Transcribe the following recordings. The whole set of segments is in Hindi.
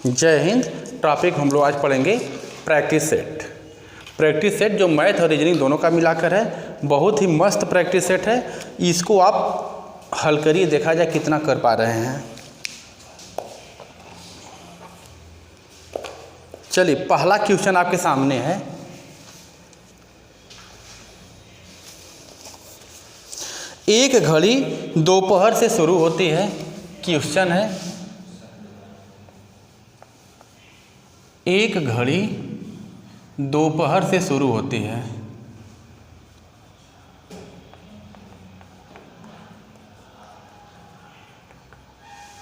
जय हिंद। टॉपिक हम लोग आज पढ़ेंगे प्रैक्टिस सेट। प्रैक्टिस सेट जो मैथ और रीजनिंग दोनों का मिलाकर है, बहुत ही मस्त प्रैक्टिस सेट है। इसको आप हल करिए, देखा जाए कितना कर पा रहे हैं। चलिए, पहला क्वेश्चन आपके सामने है। एक घड़ी दोपहर से शुरू होती है। क्वेश्चन है, एक घड़ी दोपहर से शुरू होती है।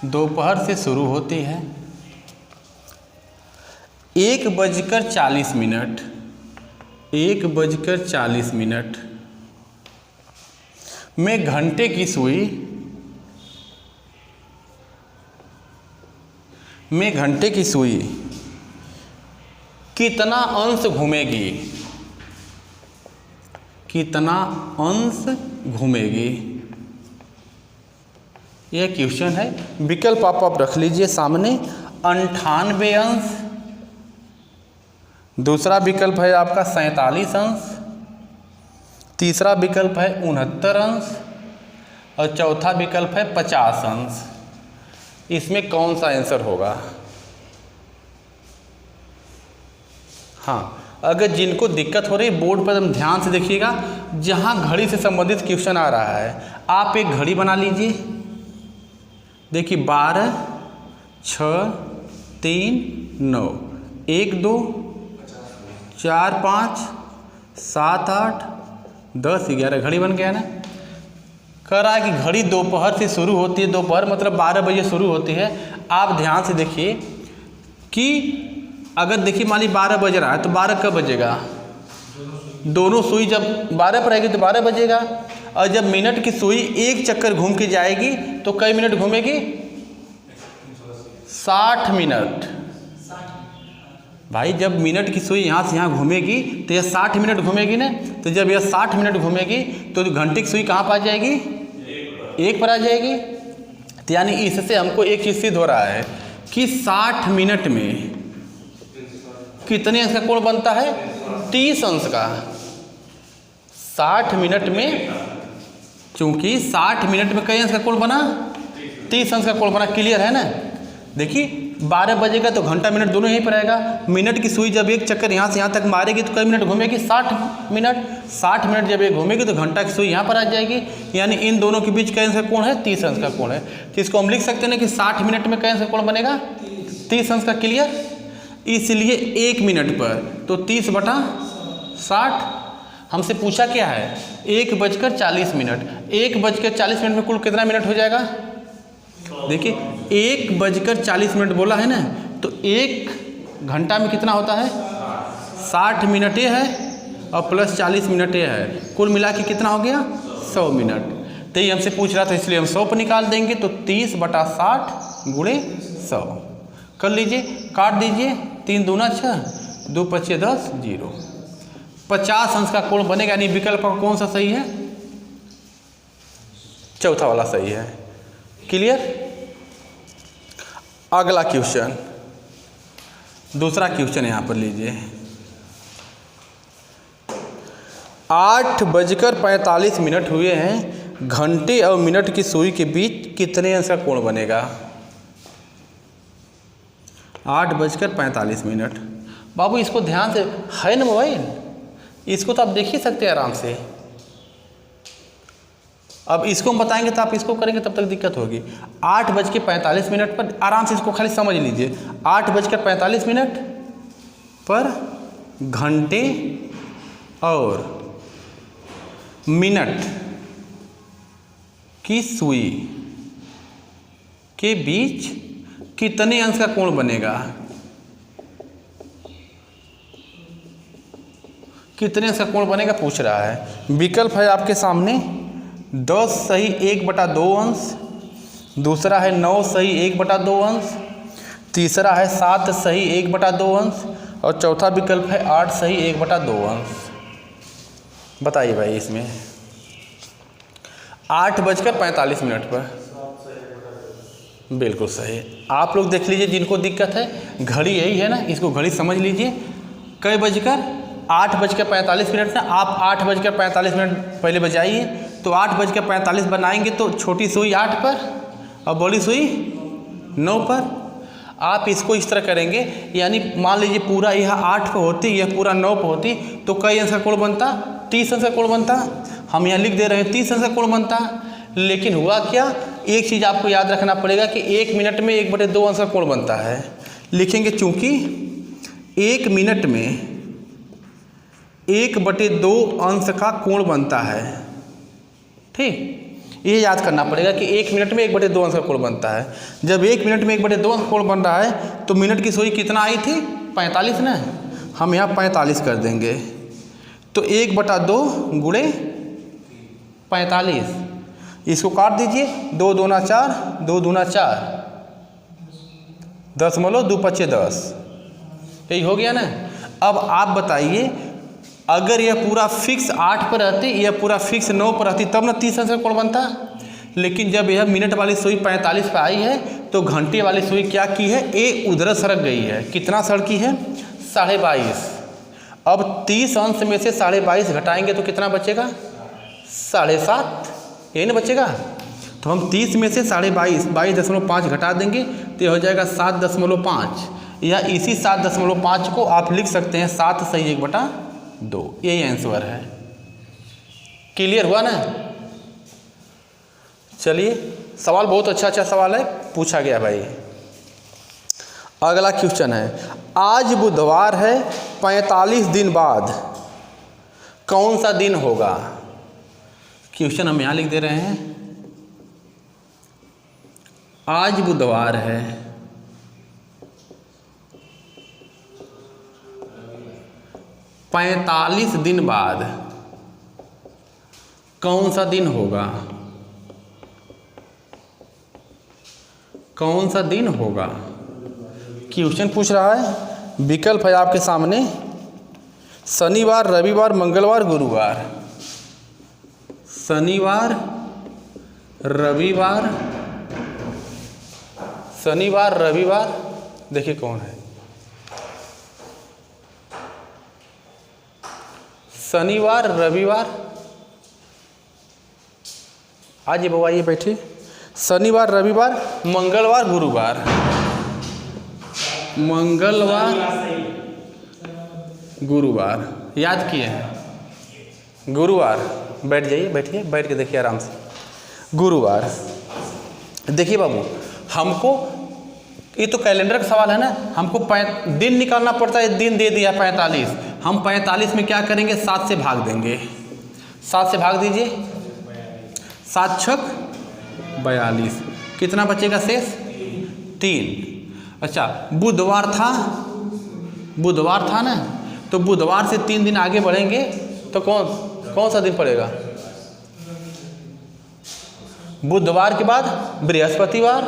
दोपहर से शुरू होती है 1:40 1:40 में घंटे की सुई कितना अंश घूमेगी? कितना अंश घूमेगी? यह क्वेश्चन है। विकल्प आप रख लीजिए सामने। 98 अंश, दूसरा विकल्प है आपका 47 अंश, तीसरा विकल्प है 69 अंश और चौथा विकल्प है 50 अंश। इसमें कौन सा आंसर होगा? हाँ, अगर जिनको दिक्कत हो रही है बोर्ड पर एकदम ध्यान से देखिएगा। जहाँ घड़ी से संबंधित क्वेश्चन आ रहा है, आप एक घड़ी बना लीजिए। देखिए 12, 6, 3, 9, 1, 2, 4, 5, 7, 8, 10, 11 घड़ी बन गया ना। कह रहा है कि घड़ी दोपहर से शुरू होती है। दोपहर मतलब 12 बजे शुरू होती है। आप ध्यान से देखिए कि अगर देखिए मान ली 12 बज रहा है तो 12 कब बजेगा? दोनों सुई जब 12 पर आएगी तो 12 बजेगा। और जब मिनट की सुई एक चक्कर घूम के जाएगी तो कई मिनट घूमेगी? 60 मिनट। भाई जब मिनट की सुई यहाँ से यहाँ घूमेगी तो यह 60 मिनट घूमेगी ना। तो जब यह 60 मिनट घूमेगी तो घंटे की सुई कहाँ पर आ जाएगी? 1 पर आ जाएगी। तो यानी इससे हमको एक चीज़ सिद्ध हो रहा है कि 60 मिनट में कितने अंश का कोण बनता है? 30 अंश का। 60 मिनट में, चूंकि 60 मिनट में कई अंश का कोण बना? 30 अंश का कोण बना। क्लियर है ना? देखिए 12 बजेगा तो घंटा मिनट दोनों यहीं पर आएगा। मिनट की सुई जब एक चक्कर यहाँ से यहाँ तक मारेगी तो कई मिनट घूमेगी? 60 मिनट। 60 मिनट जब ये घूमेगी तो घंटा की सुई यहाँ पर आ जाएगी। यानी इन दोनों के बीच कई अंश का कोण है? 30 अंश का कोण है। तो इसको हम लिख सकते हैं ना कि 60 मिनट में कई अंश का कोण बनेगा? 30 अंश का। क्लियर? इसलिए 1 मिनट पर तो 30/60। हमसे पूछा क्या है? 1:40 मिनट। 1:40 मिनट में कुल कितना मिनट हो जाएगा? देखिए 1:40 मिनट बोला है ना, तो 1 घंटा में कितना होता है? 60 मिनट ये है और प्लस 40 मिनट ये है। कुल मिला के कितना हो गया? 100 मिनट। तो ये हमसे पूछ रहा था इसलिए हम 100 पर निकाल देंगे। तो 30/60 गुणे 100 कर लीजिए, काट दीजिए। 3 दूना 6, 2 5 10, 0। 50 अंश का कोण बनेगा। यानी विकल्प का कौन सा सही है? चौथा वाला सही है। क्लियर? अगला क्वेश्चन, दूसरा क्वेश्चन यहां पर लीजिए। 8:45 हुए हैं। घंटे और मिनट की सुई के बीच कितने अंश का कोण बनेगा? 8:45। बाबू इसको ध्यान से, है ना मोबाइल, इसको तो आप देख ही सकते हैं आराम से। अब इसको हम बताएंगे तो आप इसको करेंगे तब तक दिक्कत होगी। 8:45 पर आराम से इसको खाली समझ लीजिए। 8:45 पर घंटे और मिनट की सुई के बीच कितने अंश का कोण बनेगा? कितने अंश का कोण बनेगा पूछ रहा है। विकल्प है आपके सामने। 10 सही 1/2 अंश, दूसरा है 9 सही 1/2 अंश, तीसरा है 7 सही 1/2 अंश और चौथा विकल्प है 8 सही 1/2 अंश। बताइए भाई इसमें 8:45 पर बिल्कुल सही। आप लोग देख लीजिए जिनको दिक्कत है, घड़ी यही है ना, इसको घड़ी समझ लीजिए। कई बजकर 8:45 ना, आप 8:45 पहले बजाइए, तो 8:45 बनाएंगे तो छोटी सुई 8 पर और बड़ी सुई 9 पर। आप इसको इस तरह करेंगे, यानी मान लीजिए पूरा यह 8 पर होती, यह पूरा 9 पर होती, तो कई अंश का कोण बनता, 30 अंश का कोण बनता। हम यहाँ लिख दे रहे हैं 30 अंश का कोण बनता। लेकिन हुआ क्या, एक चीज़ आपको याद रखना पड़ेगा कि 1 मिनट में 1/2 अंश का कोण बनता है। लिखेंगे चूंकि 1 मिनट में 1/2 अंश का कोण बनता है। ठीक, ये याद करना पड़ेगा कि 1 मिनट में 1/2 अंश का कोण बनता है। जब 1 मिनट में 1/2 अंश कोण बन रहा है तो मिनट की सुई कितना आई थी, 45 ना, हम यहाँ 45 कर देंगे। तो 1/2 गुणे 45, इसको काट दीजिए, 2 दूना 4, 2 दूना 4, 10 2 5 10, यही हो गया ना। अब आप बताइए, अगर यह पूरा फिक्स 8 पर रहती, यह पूरा फिक्स 9 पर रहती, तब ना 30 अंश का कोण बनता। लेकिन जब यह मिनट वाली सुई 45 पर आई है तो घंटे वाली सुई क्या की है, एक उधर सरक गई है। कितना सरकी है, 22.5। अब 30 अंश में से 22.5 घटाएंगे तो कितना बचेगा, 7.5, यही ना बचेगा। तो हम 30 में से 22.5 22.5 घटा देंगे तो यह हो जाएगा 7.5, या इसी 7.5 को आप लिख सकते हैं 7 सही 1/2, यही आंसर है। क्लियर हुआ ना। चलिए, सवाल बहुत अच्छा सवाल है, पूछा गया भाई। अगला क्वेश्चन है, आज बुधवार है, 45 दिन बाद कौन सा दिन होगा। क्वेश्चन हम यहाँ लिख दे रहे हैं, आज बुधवार है, 45 दिन बाद कौन सा दिन होगा, कौन सा दिन होगा। क्वेश्चन पूछ रहा है, विकल्प है आपके सामने, शनिवार, रविवार, मंगलवार, गुरुवार। शनिवार, रविवार, शनिवार, रविवार, देखिए कौन है, शनिवार, रविवार, आज ये बवाइए बैठे, शनिवार, रविवार, मंगलवार, गुरुवार। मंगलवार, गुरुवार, याद किए हैं, गुरुवार। बैठ जाइए, बैठिए, बैठ के देखिए आराम से। गुरुवार, देखिए बाबू, हमको ये तो कैलेंडर का सवाल है ना, हमको दिन निकालना पड़ता है। दिन दे दिया 45, हम 45 में क्या करेंगे, 7 से भाग देंगे। 7 से भाग दीजिए, 7 छक 42, कितना बचेगा शेष, 3। अच्छा, बुधवार था, बुधवार था ना, तो बुधवार से 3 दिन आगे बढ़ेंगे तो कौन सा दिन पड़ेगा, बुधवार के बाद बृहस्पतिवार,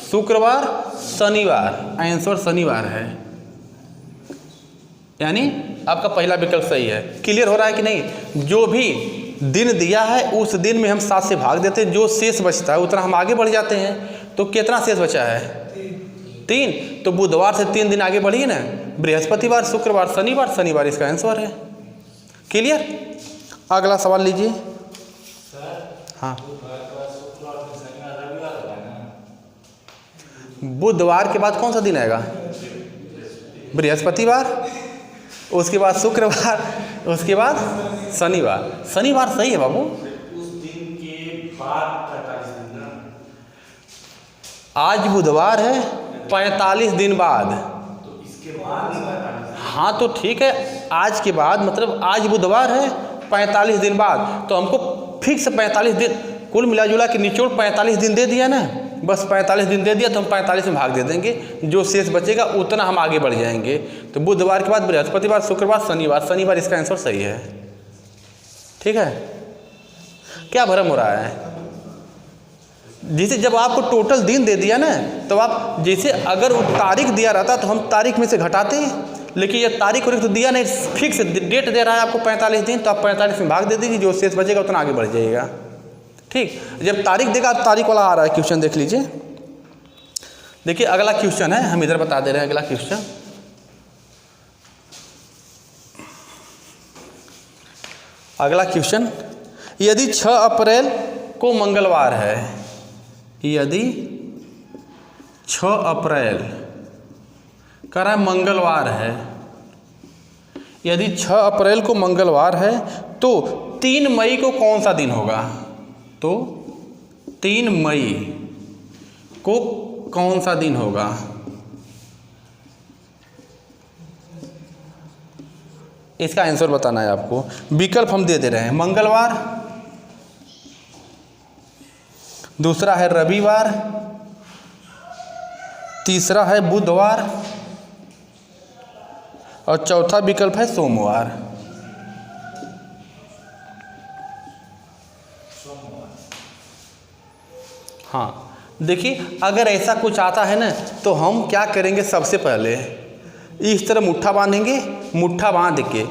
शुक्रवार, शनिवार। आंसर शनिवार है, यानी आपका पहला विकल्प सही है। क्लियर हो रहा है कि नहीं। जो भी दिन दिया है उस दिन में हम 7 से भाग देते हैं, जो शेष बचता है उतना हम आगे बढ़ जाते हैं। तो कितना शेष बचा है, 3। तो बुधवार से 3 दिन आगे बढ़िए ना, बृहस्पतिवार, शुक्रवार, शनिवार, शनिवार इसका आंसर है। क्लियर। अगला सवाल लीजिए। हाँ, बुधवार के बाद कौन सा दिन आएगा, बृहस्पतिवार, उसके बाद शुक्रवार, उसके बाद शनिवार। शनिवार सही है बाबू। उस दिन के बाद 45 दिन ना, आज बुधवार है, 45 दिन बाद, तो इसके बाद 45। हाँ तो ठीक है, आज के बाद मतलब आज बुधवार है, 45 दिन बाद, तो हमको फिक्स 45 दिन, कुल मिला जुला के निचोड़ 45 दिन दे दिया ना, बस 45 दिन दे दिया तो हम 45 में भाग दे देंगे, जो शेष बचेगा उतना हम आगे बढ़ जाएंगे। तो बुधवार के बाद बृहस्पतिवार, शुक्रवार, शनिवार, शनिवार इसका आंसर सही है। ठीक है, क्या भ्रम हो रहा है। जैसे जब आपको टोटल दिन दे दिया ना, तो आप जैसे अगर वो तारीख दिया रहता तो हम तारीख में से घटाते, लेकिन ये तारीख तो दिया नहीं, फिक्स डेट दे रहा है आपको 45 दिन, तो आप 45 में भाग दे दीजिए, जो शेष बचेगा उतना आगे बढ़ जाइएगा। ठीक, जब तारीख देगा, तारीख वाला आ रहा है क्वेश्चन, देख लीजिए। देखिए अगला क्वेश्चन है, हम इधर बता दे रहे हैं अगला क्वेश्चन। अगला क्वेश्चन, यदि 6 अप्रैल को मंगलवार है, यदि 6 अप्रैल कह रहा है मंगलवार है, यदि 6 अप्रैल को मंगलवार है तो 3 मई को कौन सा दिन होगा? तो 3 मई को कौन सा दिन होगा? इसका आंसर बताना है आपको। विकल्प हम दे दे रहे हैं, मंगलवार, दूसरा है रविवार, तीसरा है बुधवार और चौथा विकल्प है सोमवार। हाँ देखिए, अगर ऐसा कुछ आता है ना तो हम क्या करेंगे, सबसे पहले इस तरह मुट्ठा बांधेंगे, मुट्ठा बांध के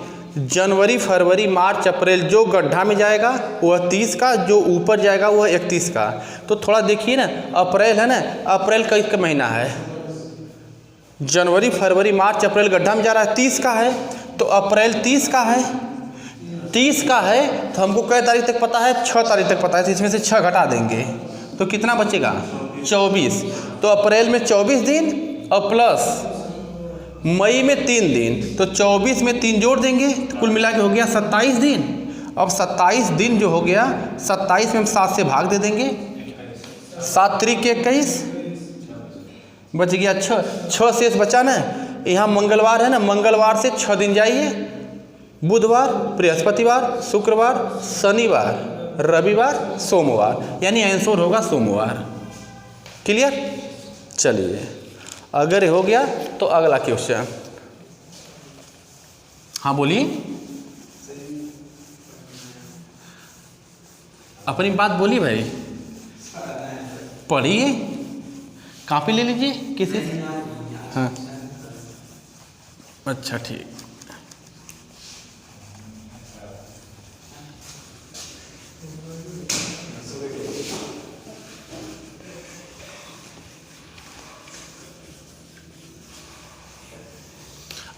जनवरी फरवरी मार्च अप्रैल जो गड्ढा में जाएगा वह 30 का, जो ऊपर जाएगा वह 31 का। तो थोड़ा देखिए ना, अप्रैल है ना, अप्रैल का महीना है, जनवरी फरवरी मार्च अप्रैल गड्ढा में जा रहा है, 30 का है, तो अप्रैल 30 का है, 30 का है तो हमको कै तारीख तक पता है, 6 तारीख तक पता है, तो इसमें से 6 घटा देंगे तो कितना बचेगा, 24। तो अप्रैल में 24 दिन और प्लस मई में 3 दिन, तो 24 में 3 जोड़ देंगे तो कुल मिला के हो गया 27 दिन। अब 27 दिन जो हो गया, 27 में हम 7 से भाग दे देंगे, 7 त्रिक 21 बच गया 6 शेष बचा ना। यहाँ मंगलवार है ना, मंगलवार से 6 दिन जाइए, बुधवार, बृहस्पतिवार, शुक्रवार, शनिवार, रविवार, सोमवार, यानी आंसर होगा सोमवार। क्लियर? चलिए अगर हो गया तो अगला क्वेश्चन। हाँ बोलिए, अपनी बात बोलिए भाई, पढ़िए, कॉपी ले लीजिए किसी से। हाँ अच्छा ठीक।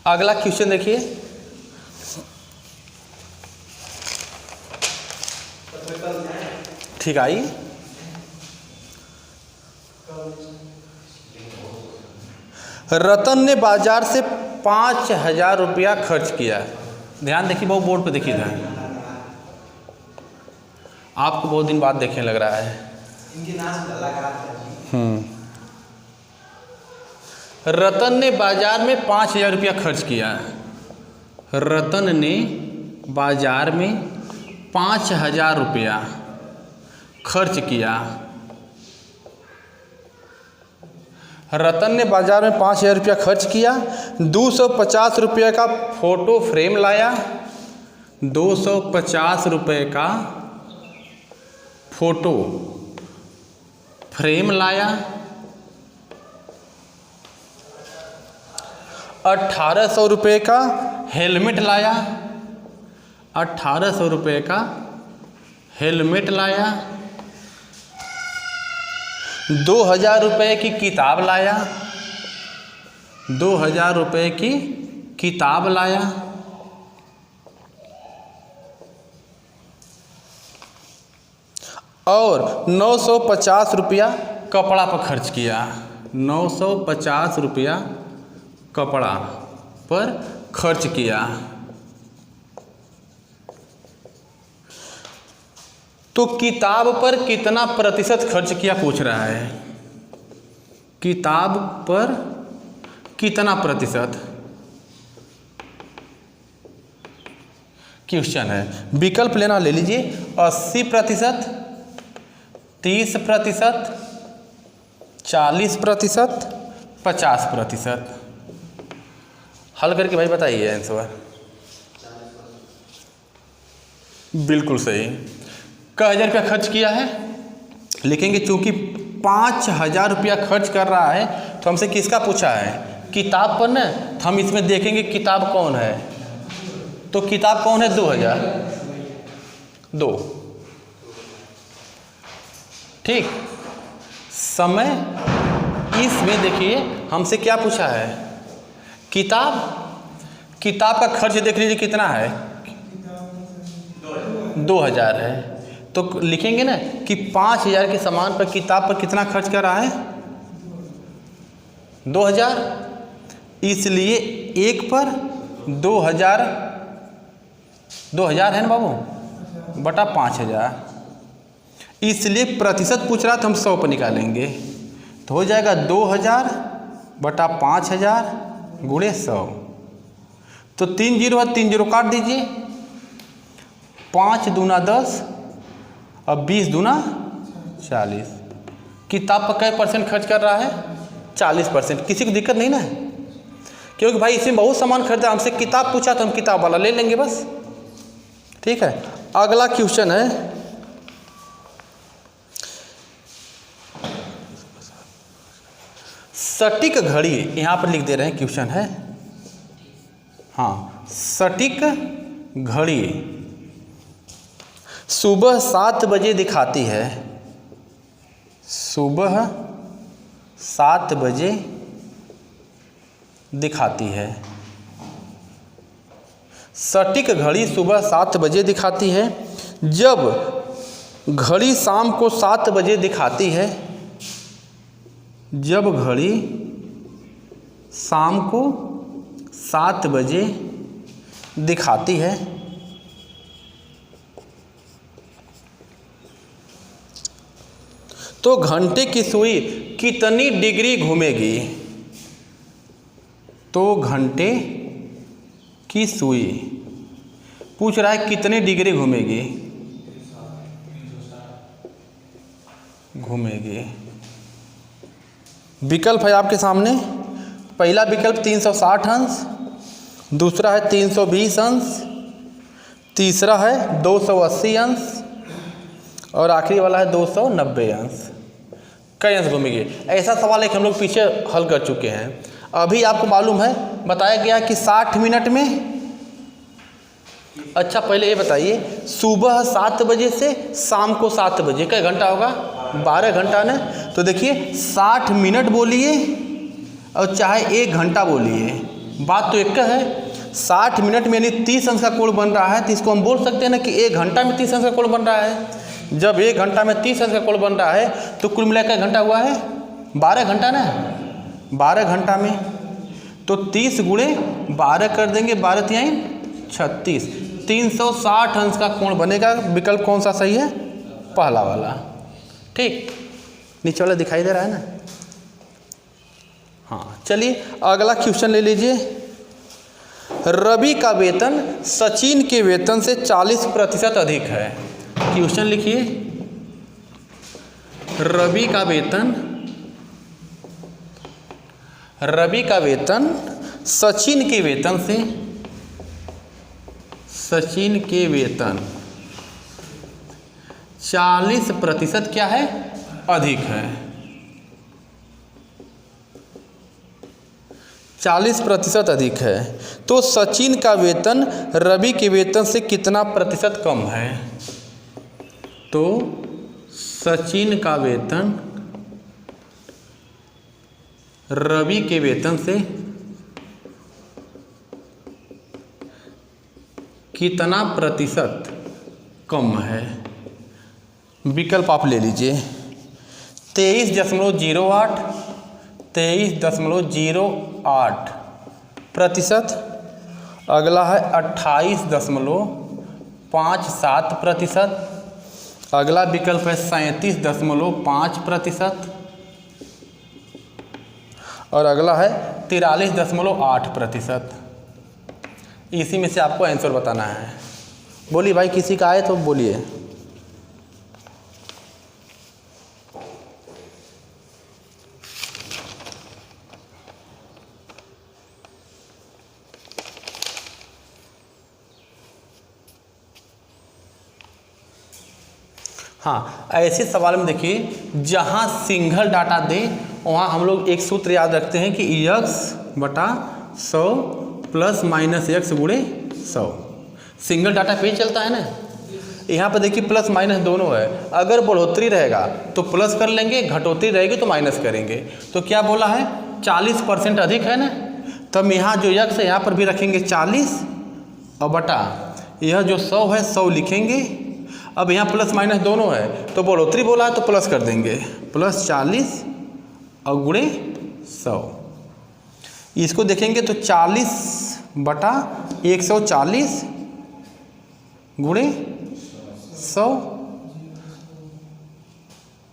अगला क्वेश्चन देखिए, ठीक आई। रतन ने बाजार से 5,000 रुपया खर्च किया। ध्यान देखिए, बहुत बोर्ड पे देखिए, ध्यान, आपको बहुत दिन बाद देखने लग रहा है। रतन ने बाजार में 5,000 रुपया खर्च किया। रतन ने बाजार में 5,000 रुपया खर्च किया। रतन ने बाजार में 5,000 रुपया खर्च किया, 250 रुपये का फोटो फ्रेम लाया, 250 रुपये का फोटो फ्रेम लाया, 1,800 रुपये का हेलमेट लाया, 1,800 रुपये का हेलमेट लाया, 2,000 रुपये की किताब लाया, 2,000 रुपये की किताब लाया, और 950 रुपया कपड़ा पर खर्च किया। 950 रुपया कपड़ा पर खर्च किया। तो किताब पर कितना प्रतिशत खर्च किया पूछ रहा है, किताब पर कितना प्रतिशत क्वेश्चन है। विकल्प लेना ले लीजिए, 80%, 30%, 40%, 50%। हल करके भाई बताइए आंसर। बिल्कुल सही। क 1,000 रुपया खर्च किया है, लिखेंगे चूंकि 5,000 रुपया खर्च कर रहा है तो हमसे किसका पूछा है, किताब पर ना, तो हम इसमें देखेंगे किताब कौन है, तो किताब कौन है, 2,002। ठीक, समय इसमें देखिए हमसे क्या पूछा है, किताब का खर्च देख लीजिए कितना है, 2000 है। तो लिखेंगे ना कि 5000 के सामान पर किताब पर कितना खर्च कर रहा है, 2000, इसलिए एक पर 2000 है ना बाबू, बटा 5000, इसलिए प्रतिशत पूछ रहा तो हम 100 पर निकालेंगे, तो हो जाएगा 2000 बटा 5000 गुणे 100। तो 3 जीरो है, 3 जीरो काट दीजिए, 5 दूना 10 और 20 दूना 40। किताब पर कै % खर्च कर रहा है, 40%। किसी को दिक्कत नहीं ना है, क्योंकि भाई इसमें बहुत सामान खरीदा, हमसे किताब पूछा तो हम किताब वाला ले लेंगे बस। ठीक है, अगला क्वेश्चन है, सटीक घड़ी, यहाँ पर लिख दे रहे हैं क्वेश्चन है। हाँ, सटीक घड़ी सुबह 7 बजे दिखाती है, सुबह 7 बजे दिखाती है। सटीक घड़ी सुबह 7 बजे दिखाती है। जब घड़ी शाम को 7 बजे दिखाती है, जब घड़ी शाम को 7 बजे दिखाती है, तो घंटे की सुई कितनी डिग्री घूमेगी, तो घंटे की सुई पूछ रहा है कितनी डिग्री घूमेगी, विकल्प है आपके सामने। पहला विकल्प 360 अंश, दूसरा है 320 अंश, तीसरा है 280 अंश और आखिरी वाला है 290 अंश। कई अंश घूमेगी, ऐसा सवाल एक हम लोग पीछे हल कर चुके हैं। अभी आपको मालूम है, बताया गया कि 60 मिनट में। अच्छा पहले ये बताइए, सुबह 7 बजे से शाम को 7 बजे कई घंटा होगा, 12 घंटा ना। तो देखिए 60 मिनट बोलिए और चाहे 1 घंटा बोलिए, बात तो एक है। 60 मिनट में यानी 30 अंश का कोण बन रहा है, तो इसको हम बोल सकते हैं ना कि 1 घंटा में 30 अंश का कोण बन रहा है। जब 1 घंटा में 30 अंश का कोण बन रहा है तो कुल मिलाकर घंटा हुआ है 12 घंटा ना, 12 घंटा में। तो 30 गुणे 12 कर देंगे, 12 तिहाई 36, 360 अंश का कोण बनेगा। विकल्प कौन सा सही है, पहला वाला। ठीक, नीचे वाला दिखाई दे रहा है ना। हाँ चलिए अगला क्वेश्चन ले लीजिए। रवि का वेतन सचिन के वेतन से 40% अधिक है। क्वेश्चन लिखिए, रवि का वेतन सचिन के वेतन से 40% क्या है, अधिक है। 40% अधिक है, तो सचिन का वेतन रवि के वेतन से कितना प्रतिशत कम है। तो सचिन का वेतन रवि के वेतन से कितना प्रतिशत कम है। विकल्प आप ले लीजिए, 23.08, 23.08 प्रतिशत। अगला है 28.57 प्रतिशत। अगला विकल्प है 37.5 प्रतिशत और अगला है 43.8 प्रतिशत। इसी में से आपको आंसर बताना है। बोलिए भाई, किसी का आए तो बोलिए। हाँ, ऐसे सवाल में देखिए जहाँ सिंगल डाटा दे वहाँ हम लोग एक सूत्र याद रखते हैं कि x बटा 100 प्लस माइनस x गुणे 100। सिंगल डाटा पे चलता है ना, यहाँ पर देखिए प्लस माइनस दोनों है। अगर बढ़ोतरी रहेगा तो प्लस कर लेंगे, घटोतरी रहेगी तो माइनस करेंगे। तो क्या बोला है 40% अधिक है ना, तब यहाँ जो यक्स है यहाँ पर भी रखेंगे 40 और बटा यह जो 100 है 100 लिखेंगे। अब यहाँ प्लस माइनस दोनों है तो बढ़ोतरी बोला है तो प्लस कर देंगे, प्लस 40 और गुणे 100। इसको देखेंगे तो 40 बटा 140 गुणे 100,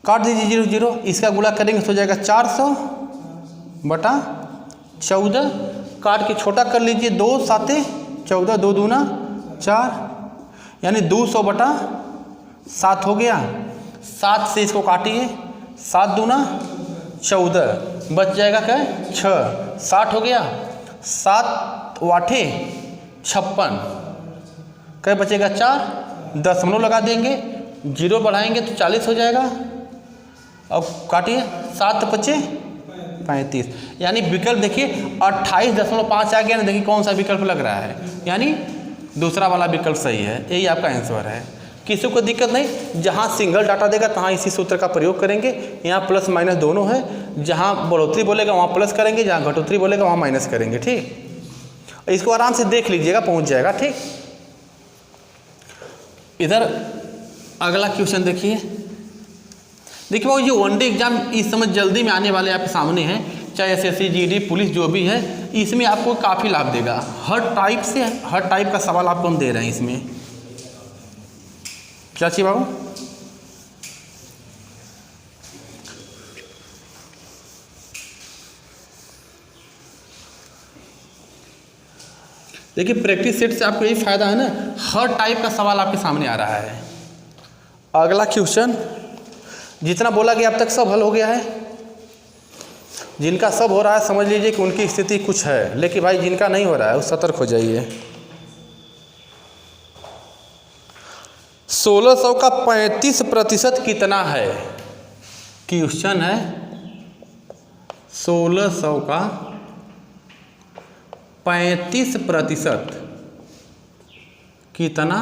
काट दीजिए 0 0, इसका गुणा करेंगे तो हो जाएगा 400 बटा 14, काट के छोटा कर लीजिए 2 7 14, 2 दूना 4, यानी 200 बटा 7 हो गया। 7 से इसको काटिए, 7 दूना 14, बच जाएगा क्या 6, 60 हो गया। 7 वाठे 56, क्या बचेगा 4, दशमलव लगा देंगे, 0 बढ़ाएंगे तो 40 हो जाएगा। अब काटिए, 7 बचे 35, यानी विकल्प देखिए 28.5 आ गया ना। देखिए कौन सा विकल्प लग रहा है, यानी दूसरा वाला विकल्प सही है। यही आपका आंसर है। किसी को दिक्कत नहीं, जहाँ सिंगल डाटा देगा तहाँ इसी सूत्र का प्रयोग करेंगे। यहाँ प्लस माइनस दोनों है, जहाँ बढ़ोतरी बोलेगा वहाँ प्लस करेंगे, जहाँ घटोतरी बोलेगा वहाँ माइनस करेंगे। ठीक, इसको आराम से देख लीजिएगा, पहुँच जाएगा। ठीक, इधर अगला क्वेश्चन देखिए। देखिए वो ये वनडे एग्जाम इस समय जल्दी में आने वाले आपके सामने हैं, चाहे एसएससी जीडी पुलिस जो भी है, इसमें आपको काफ़ी लाभ देगा। हर टाइप का सवाल आपको हम दे रहे हैं इसमें। क्या चाहिए बाबू? देखिए प्रैक्टिस सेट से आपको यही फायदा है ना, हर टाइप का सवाल आपके सामने आ रहा है। अगला क्वेश्चन, जितना बोला गया अब तक सब हल हो गया है। जिनका सब हो रहा है समझ लीजिए कि उनकी स्थिति कुछ है, लेकिन भाई जिनका नहीं हो रहा है वो सतर्क हो जाइए। 1600 का 35% कितना है? क्वेश्चन है 1600 का 35% कितना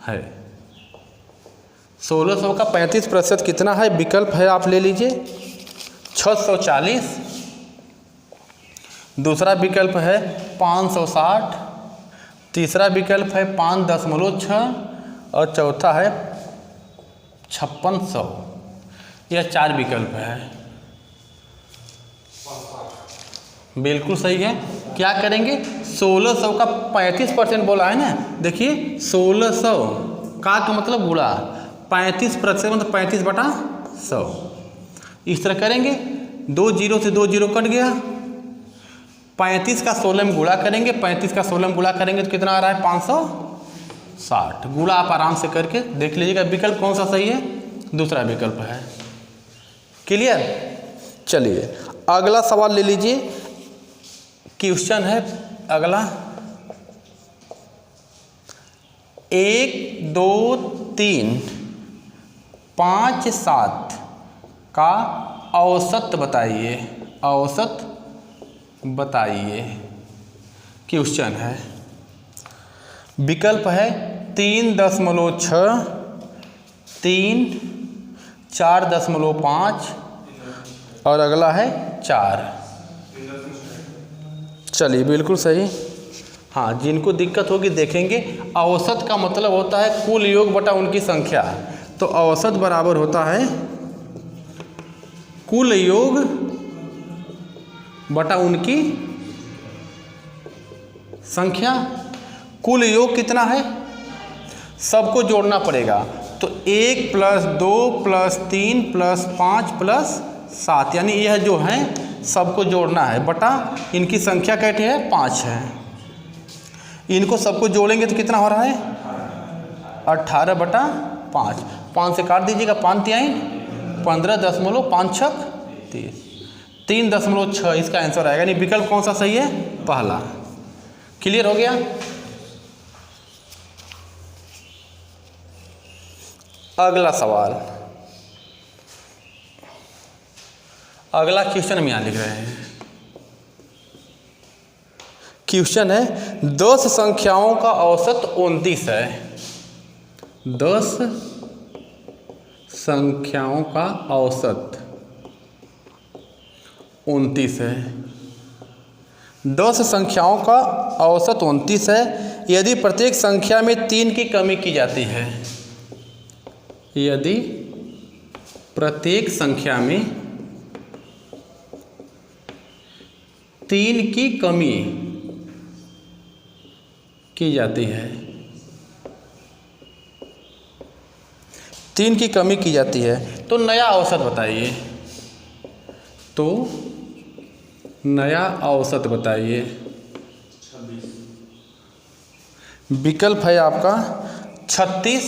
है? 1600 का 35% कितना है? विकल्प है, आप ले लीजिए 640, दूसरा विकल्प है 560, तीसरा विकल्प है 5.6 और चौथा है 5600। यह 4 विकल्प है। बिल्कुल सही है। क्या करेंगे? 1600 का 35% बोला है ना, देखिए 1600 का मतलब गुणा 35% मतलब 35 बटा 100। इस तरह करेंगे, 2 0 से 2 0 कट गया। 35 का 16 में गुणा करेंगे, 35 का 16 में गुणा करेंगे तो कितना आ रहा है 560। गुणा आप आराम से करके देख लीजिएगा विकल्प कौन सा सही है, दूसरा विकल्प है। क्लियर? चलिए अगला सवाल ले लीजिए। क्वेश्चन है अगला 1 2 3 5 7 का औसत बताइए। औसत बताइए क्वेश्चन है। विकल्प है 3.6, 3, 4.5 और अगला है 4। चलिए बिल्कुल सही। हाँ, जिनको दिक्कत होगी देखेंगे। औसत का मतलब होता है कुल योग बटा उनकी संख्या, तो औसत बराबर होता है कुल योग बटा उनकी संख्या। कुल योग कितना है? सबको जोड़ना पड़ेगा, तो 1 + 2 + 3 + 5 + 7, यानी यह जो है सबको जोड़ना है बटा इनकी संख्या कैसे है 5 है। इनको सबको जोड़ेंगे तो कितना हो रहा है 18 बटा 5। 5 से काट दीजिएगा, 5 3 15.56 30, 3.6 इसका आंसर आएगा। यानी विकल्प कौन सा सही है? पहला। क्लियर हो गया? अगला सवाल, अगला क्वेश्चन हम यहाँ लिख रहे हैं। क्वेश्चन है 10 संख्याओं का औसत 29 है। 10 संख्याओं का औसत 29 है। 10 संख्याओं का औसत 29 है यदि प्रत्येक संख्या में 3 की कमी की जाती है। यदि प्रत्येक संख्या में 3 की कमी की जाती है, 3 की कमी की जाती है तो नया औसत बताइए। तो नया औसत बताइए। 26। विकल्प है आपका 36,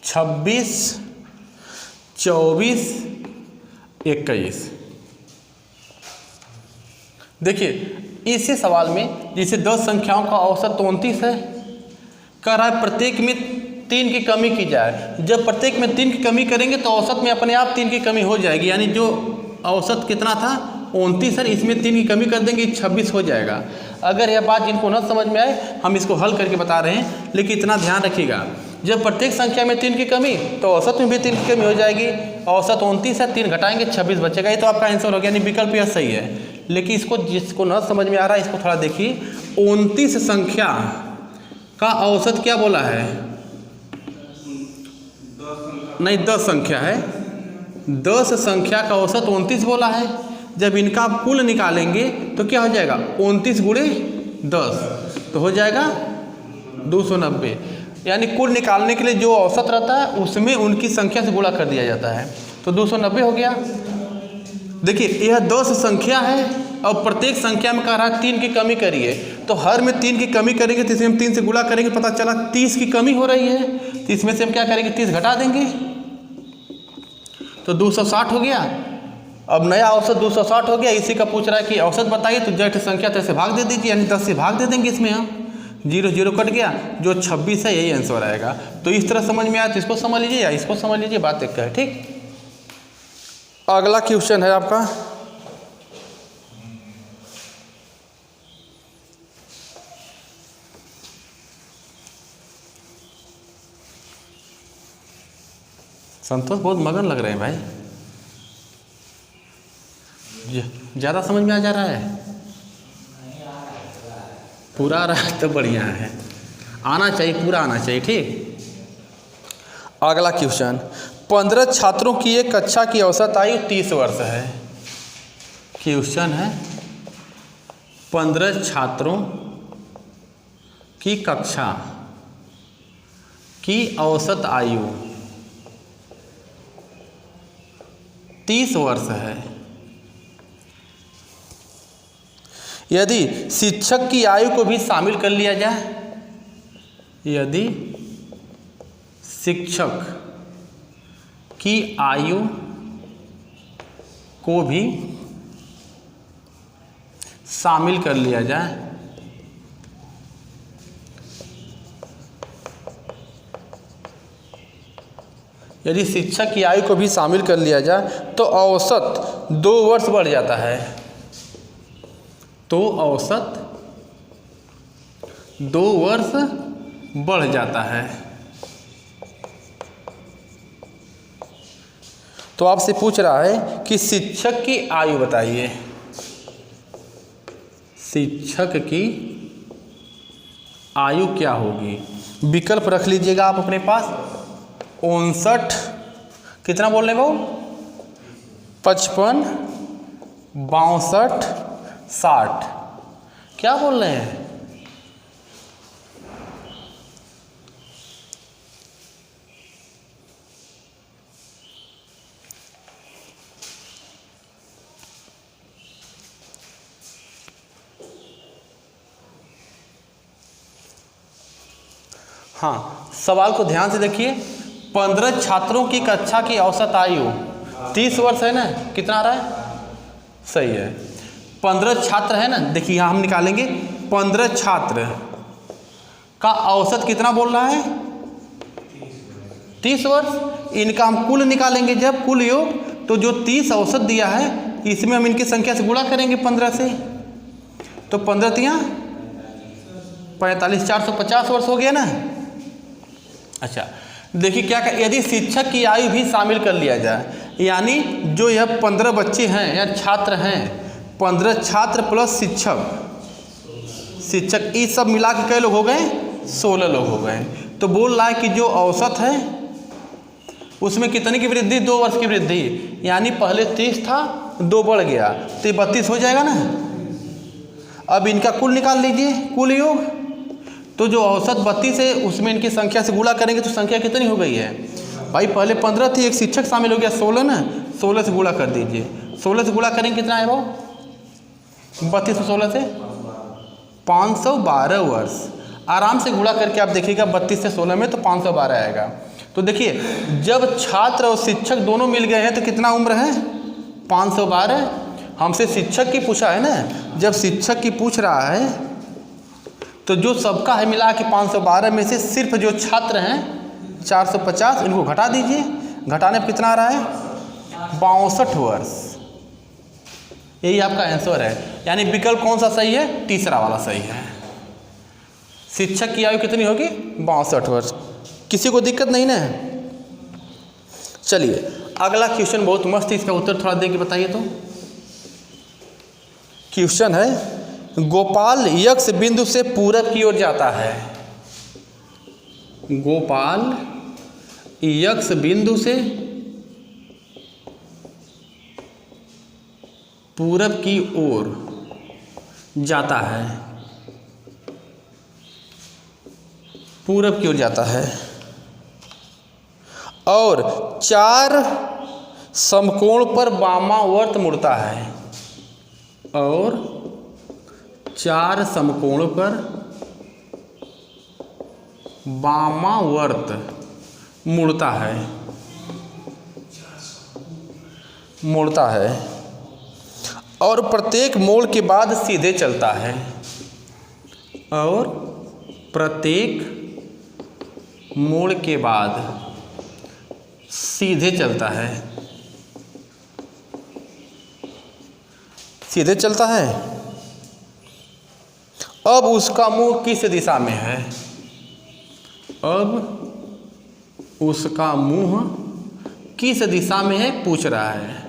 26, 24, 21। देखिए इसी सवाल में जैसे 10 संख्याओं का औसत 29 है, कह रहा है प्रत्येक में 3 की कमी की जाए। जब प्रत्येक में 3 की कमी करेंगे तो औसत में अपने आप 3 की कमी हो जाएगी, यानी जो औसत कितना था 29 है, इसमें 3 की कमी कर देंगे 26 हो जाएगा। अगर यह बात जिनको न समझ में आए हम इसको हल करके बता रहे हैं, लेकिन इतना ध्यान रखिएगा जब प्रत्येक संख्या में 3 की कमी तो औसत में भी 3 की कमी हो जाएगी। औसत 29 है, 3 घटाएंगे 26 बचेगा। ये तो आपका आंसर हो गया, यानी विकल्प यह सही है। लेकिन इसको जिसको न समझ में आ रहा है इसको थोड़ा देखिए। 29 संख्या का औसत क्या बोला है? नहीं 10 संख्या है, 10 संख्या का औसत 29 बोला है। जब इनका आप कुल निकालेंगे तो क्या हो जाएगा 29 गुणे 10 तो हो जाएगा 290। यानी कुल निकालने के लिए जो औसत रहता है उसमें उनकी संख्या से गुणा कर दिया जाता है, तो 290 हो गया। देखिए यह 10 संख्या है और प्रत्येक संख्या में कह रहा है 3 की कमी करिए, तो हर में 3 की कमी करेंगे तो इसमें हम 3 से गुणा करेंगे, पता चला 30 की कमी हो रही है, तो इसमें से हम क्या करेंगे 30 घटा देंगे तो 260 हो गया। अब नया औसत 260 हो गया। इसी का पूछ रहा है कि औसत बताइए, तो जैसे संख्या तो ऐसे भाग दे दीजिए, यानी 10 से भाग दे देंगे। इसमें हम 0 0 कट गया, जो 26 है यही आंसर आएगा। तो इस तरह समझ में आया तो इसको समझ लीजिए या इसको समझ लीजिए, बात एक है। ठीक, अगला क्वेश्चन है आपका संतोष, बहुत मगन लग रहे हैं भाई, ज़्यादा समझ में आ जा रहा है? पूरा आ रहा है तो बढ़िया है, आना चाहिए, पूरा आना चाहिए। ठीक, अगला क्वेश्चन, 15 छात्रों की एक कक्षा की औसत आयु 30 वर्ष है। क्वेश्चन है 15 छात्रों की कक्षा की औसत आयु 30 वर्ष है। यदि शिक्षक की आयु को भी शामिल कर लिया जाए, यदि शिक्षक की आयु को भी शामिल कर लिया जाए यदि शिक्षक की आयु को भी शामिल कर लिया जाए तो औसत 2 वर्ष बढ़ जाता है। तो औसत 2 वर्ष बढ़ जाता है। तो आपसे पूछ रहा है कि शिक्षक की आयु बताइए। शिक्षक की आयु क्या होगी? विकल्प रख लीजिएगा आप अपने पास। 59, कितना बोल रहे हैं वो? 55, 62, 60, क्या बोल रहे हैं? हाँ, सवाल को ध्यान से देखिए। 15 छात्रों की कक्षा की औसत आयु 30 वर्ष है ना, कितना आ रहा है? सही है। 15 छात्र है ना, देखिए यहाँ हम निकालेंगे 15 छात्र का औसत कितना बोल रहा है? 30 वर्ष। इनका हम कुल निकालेंगे, जब कुल योग, तो जो 30 औसत दिया है इसमें हम इनकी संख्या से गुणा करेंगे 15 से, तो 15 तियाँ 45, 450 वर्ष हो गया ना। अच्छा देखिए क्या यदि शिक्षक की आयु भी शामिल कर लिया जाए, यानी जो यह 15 बच्चे हैं या छात्र हैं, 15 छात्र प्लस शिक्षक ये सब मिला के कई लोग हो गए, 16 लोग हो गए। तो बोल रहा है कि जो औसत है उसमें कितने की वृद्धि, 2 वर्ष की वृद्धि, यानी पहले 30 था 2 बढ़ गया तो ये 32 हो जाएगा ना। अब इनका कुल निकाल लीजिए, कुल योग, तो जो औसत 32 है उसमें इनकी संख्या से गुणा करेंगे तो संख्या कितनी हो गई है भाई, पहले 15 थी, एक शिक्षक शामिल हो गया 16 ना, 16 से गुणा कर दीजिए, 16 से गुणा करेंगे कितना है वो, 32 16 से 512 वर्ष। आराम से गुणा करके आप देखिएगा 32 से 16 में तो 512 आएगा। तो देखिए जब छात्र और शिक्षक दोनों मिल गए हैं तो कितना उम्र है, 512। हमसे शिक्षक की पूछा है ना, जब शिक्षक की पूछ रहा है तो जो सबका है मिला के 512 में से सिर्फ जो छात्र हैं 450, इनको घटा दीजिए, घटाने पर कितना आ रहा है, 62 वर्ष। यही आपका आंसर है, यानी विकल्प कौन सा सही है, तीसरा वाला सही है। शिक्षक की आयु कितनी होगी, 62 वर्ष। किसी को दिक्कत नहीं ना है। चलिए अगला क्वेश्चन बहुत मस्त है, इसका उत्तर थोड़ा दे के बताइए। तो क्वेश्चन है, गोपाल यक्ष बिंदु से पूरब की ओर जाता है। गोपाल यक्ष बिंदु से पूरब की ओर जाता है, पूरब की ओर जाता है और 4 समकोण पर वामावर्त मुड़ता है, और 4 समकोण पर वामावर्त मुड़ता है और प्रत्येक मोड़ के बाद सीधे चलता है, और प्रत्येक मोड़ के बाद सीधे चलता है, सीधे चलता है। अब उसका मुंह किस दिशा में है, अब उसका मुंह किस दिशा में है पूछ रहा है।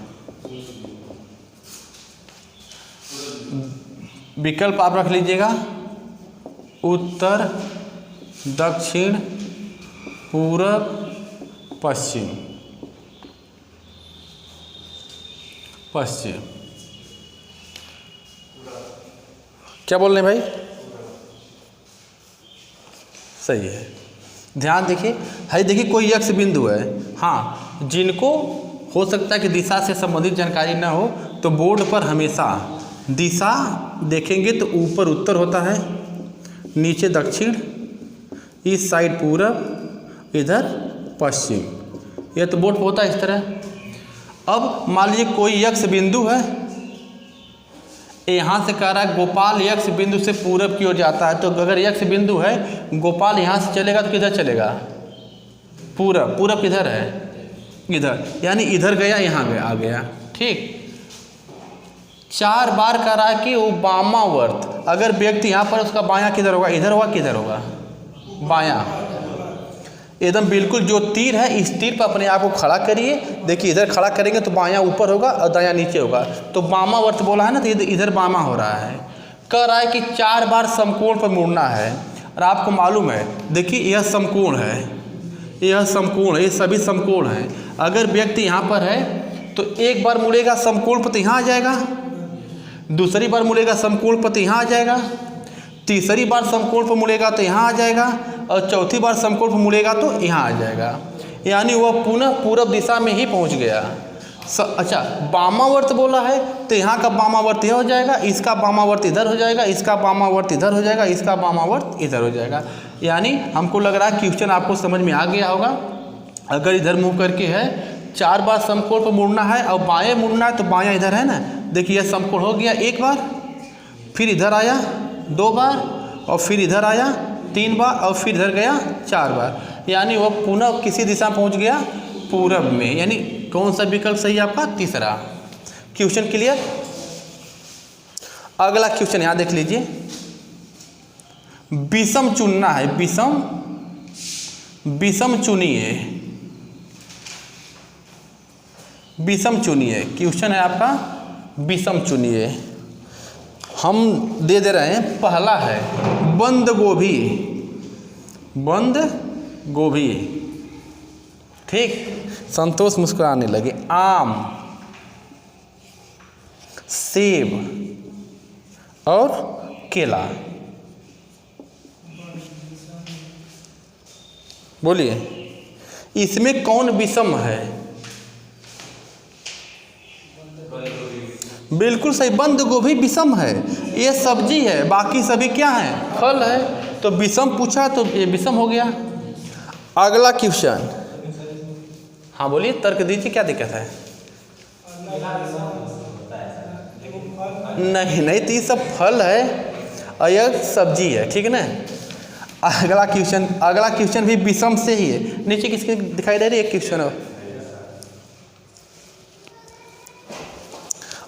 विकल्प आप रख लीजिएगा, उत्तर, दक्षिण, पूरब, पश्चिम। पश्चिम क्या बोल रहे हैं भाई, सही है। ध्यान देखिए, है देखिए कोई यक्ष बिंदु है, हाँ, जिनको हो सकता है कि दिशा से संबंधित जानकारी ना हो तो बोर्ड पर हमेशा दिशा देखेंगे तो ऊपर उत्तर होता है, नीचे दक्षिण, इस साइड पूरब, इधर पश्चिम, यह तो बोर्ड पर होता है इस तरह। अब मान लीजिए कोई यक्ष बिंदु है, यहाँ से कह रहा है गोपाल यक्ष बिंदु से पूरब की ओर जाता है, तो अगर यक्ष बिंदु है, गोपाल यहाँ से चलेगा तो किधर चलेगा, पूरब। पूरब किधर है, इधर, यानी इधर गया, यहाँ गया, आ गया, ठीक। 4 बार कह रहा है कि वो वामावर्त, अगर व्यक्ति यहाँ पर, उसका बायां किधर होगा, इधर होगा, किधर होगा, बायां, एकदम बिल्कुल जो तीर है इस तीर पर अपने आप को खड़ा करिए। देखिए इधर खड़ा करेंगे तो बायां ऊपर होगा और दायां नीचे होगा, तो वामावर्त बोला है ना, तो इधर वामा हो रहा है। कह रहा है कि 4 बार समकोण पर मुड़ना है, और आपको मालूम है, देखिए यह समकोण है, यह समकोण है, ये सभी समकोण हैं। अगर व्यक्ति यहाँ पर है तो एक बार मुड़ेगा समकोण पर तो यहाँ आ जाएगा, दूसरी बार मुड़ेगा समकोण पर तो यहाँ आ जाएगा, तीसरी बार समकोण पर मुड़ेगा तो यहाँ आ जाएगा, और चौथी बार समकोण पर मुड़ेगा तो यहाँ आ जाएगा, यानी वह पुनः पूरब दिशा में ही पहुँच गया। अच्छा, वामावर्त बोला है तो यहाँ का वामावर्त यह हो जाएगा, इसका वामावर्त इधर हो जाएगा, इसका वामावर्त इधर हो जाएगा, इसका वामावर्त इधर हो जाएगा। यानी हमको लग रहा है क्वेश्चन आपको समझ में आ गया होगा। अगर इधर मुँह करके है, 4 बार समकोण पर मुड़ना है और बाएँ मुड़ना है, तो बायाँ इधर है ना, देखिए यह समकोण हो गया 1 बार, फिर इधर आया 2 बार, और फिर इधर आया 3 बार, और फिर इधर गया 4 बार, यानी वह पुनः किसी दिशा पहुंच गया, पूरब में। यानी कौन सा विकल्प सही है आपका, तीसरा। Question clear. अगला क्वेश्चन यहाँ देख लीजिए, विषम चुनना है, विषम विषम चुनिए, विषम चुनिए। क्वेश्चन है आपका विषम चुनिए। हम दे रहे हैं, पहला है बंद गोभी, बंद गोभी। ठीक, संतोष मुस्कुराने लगे। आम, सेब और केला। बोलिए इसमें कौन विषम है? बिल्कुल सही, बंद गोभी विषम है, ये सब्जी है, बाकी सभी क्या है? फल है। तो विषम पूछा तो ये विषम हो गया। अगला क्वेश्चन, हाँ बोलिए, तर्क दीजिए, क्या दिक्कत है? नहीं नहीं, तो ये सब फल है और यह सब्जी है, ठीक है ना। अगला क्वेश्चन भी विषम से ही है। नीचे किसके दिखाई दे रही है क्वेश्चन?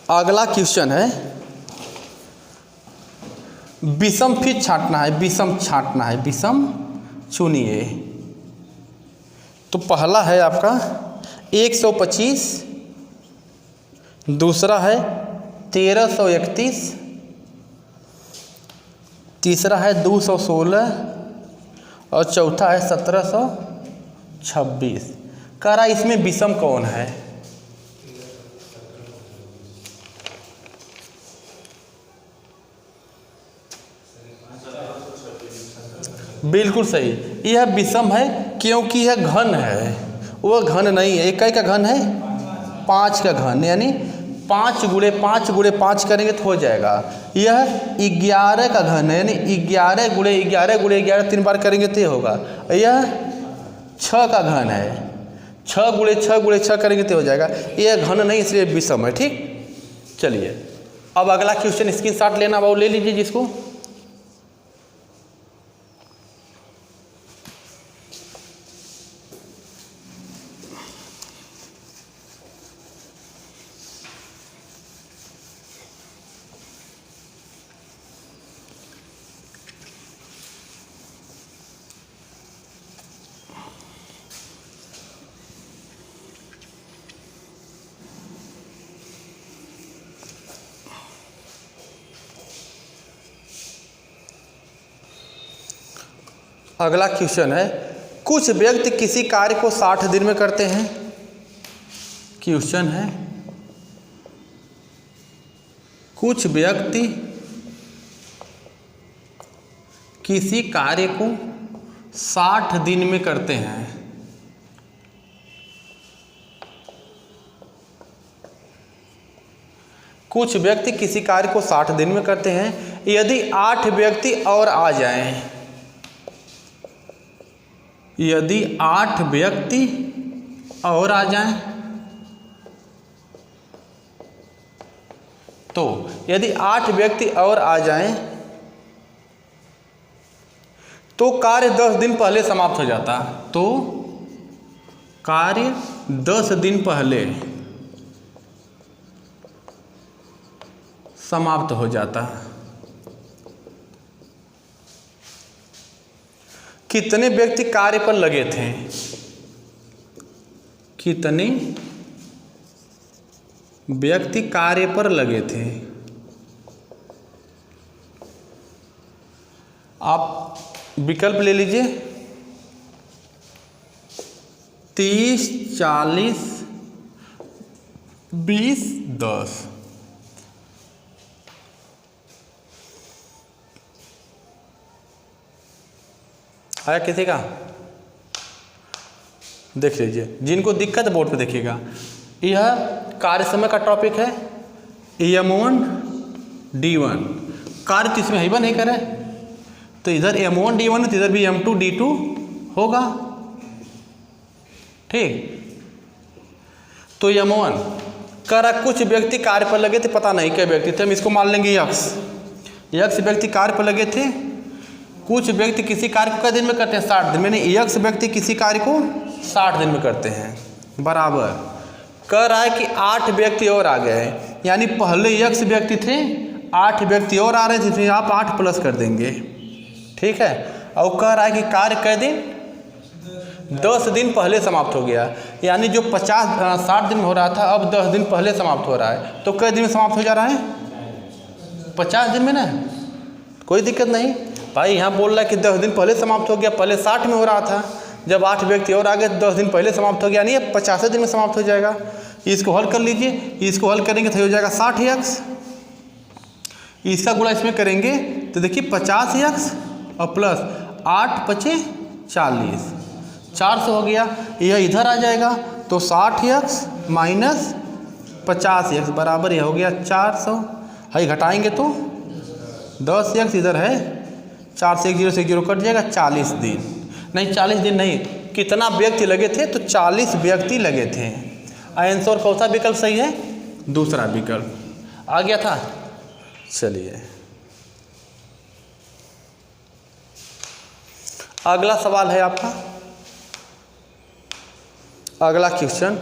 अगला क्वेश्चन है विषम, फिर छांटना है, विषम छांटना है, विषम चुनिए। तो पहला है आपका 125, दूसरा है 1331, तीसरा है 216 और चौथा है 1726। कह रहा इसमें विषम कौन है? बिल्कुल सही, यह विषम है क्योंकि यह घन है, वह घन नहीं है। इकाई का घन है 5 का घन, यानी 5 × 5 × 5 करेंगे तो हो जाएगा। यह 11 का घन है, यानी 11 × 11 × 11 3 बार करेंगे तो ये होगा। यह 6 का घन है, 6 × 6 × 6 करेंगे तो हो जाएगा। यह घन नहीं, इसलिए विषम है। ठीक, चलिए अब अगला क्वेश्चन स्क्रीनशॉट लेना वो ले लीजिए जिसको। अगला क्वेश्चन है कुछ व्यक्ति किसी कार्य को 60 दिन में करते हैं। क्वेश्चन है कुछ व्यक्ति किसी कार्य को 60 दिन में करते हैं। कुछ व्यक्ति किसी कार्य को 60 दिन में करते हैं। यदि 8 व्यक्ति और आ जाएं, यदि 8 व्यक्ति और आ जाएं, तो यदि 8 व्यक्ति और आ जाएं तो कार्य 10 दिन पहले समाप्त हो जाता। तो कार्य 10 दिन पहले समाप्त हो जाता। कितने व्यक्ति कार्य पर लगे थे? कितने व्यक्ति कार्य पर लगे थे? आप विकल्प ले लीजिए, 30, 40, 20, 10। आया किसी का? देख लीजिए, जिनको दिक्कत बोर्ड पे देखिएगा। यह कार्य समय का टॉपिक है, M1 D1। कार्य तो इसमें है नहीं करे, तो इधर M1 D1 तो इधर भी M2 D2 होगा। ठीक, तो M1 करा कुछ व्यक्ति कार्य पर लगे थे, पता नहीं क्या व्यक्ति थे, हम इसको मान लेंगे यक्स। यक्स व्यक्ति कार्य पर लगे थे। कुछ व्यक्ति किसी कार्य को कितने दिन में करते हैं? 60 दिन में। यक्स व्यक्ति किसी कार्य को 60 दिन में करते हैं। बराबर कह रहा है कि 8 व्यक्ति और आ गए, यानी पहले यक्स व्यक्ति थे, 8 व्यक्ति और आ रहे थे, इसमें आप 8 प्लस कर देंगे। ठीक है, और कह रहा है कि कार्य कै दिन? 10 दिन पहले समाप्त हो गया, यानी जो 60 दिन में हो रहा था अब 10 दिन पहले समाप्त हो रहा है। तो कई दिन में समाप्त हो जा रहा है? 50 दिन में ना, कोई दिक्कत नहीं भाई। यहाँ बोल रहा है कि 10 दिन पहले समाप्त हो गया, पहले 60 में हो रहा था, जब 8 व्यक्ति और आ गए 10 दिन पहले समाप्त हो गया, यानी ये 50 दिन में समाप्त हो जाएगा। इसको हल कर लीजिए, इसको हल करेंगे तो हो जाएगा 60x, इसका गुणा इसमें करेंगे तो देखिए 50x और प्लस 8 पचे 40, 400 हो गया। यह इधर आ जाएगा तो 60x माइनस 50x बराबर यह हो गया 400। है घटाएंगे तो 10x इधर है, 4 से 1 0 से 1 0 कट जाएगा, 40 दिन नहीं, 40 दिन नहीं, कितना व्यक्ति लगे थे? तो 40 व्यक्ति लगे थे। आंसर कौन सा विकल्प सही है? दूसरा विकल्प आ गया था। चलिए अगला सवाल है आपका, अगला क्वेश्चन,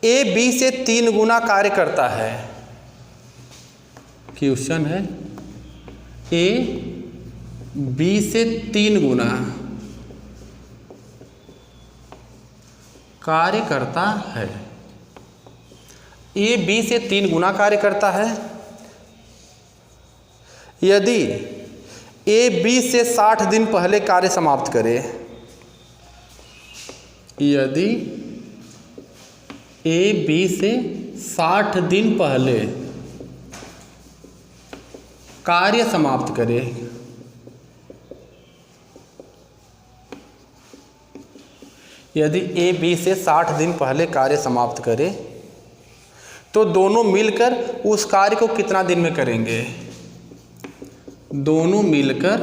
ए बी से 3 गुना कार्य करता है। क्वेश्चन है ए बी से 3 गुना कार्य करता है। ए बी से 3 गुना कार्य करता है। यदि ए बी से 60 दिन पहले कार्य समाप्त करे, यदि ए बी से 60 दिन पहले कार्य समाप्त करे, यदि ए बी से 60 दिन पहले कार्य समाप्त करे तो दोनों मिलकर उस कार्य को कितना दिन में करेंगे? दोनों मिलकर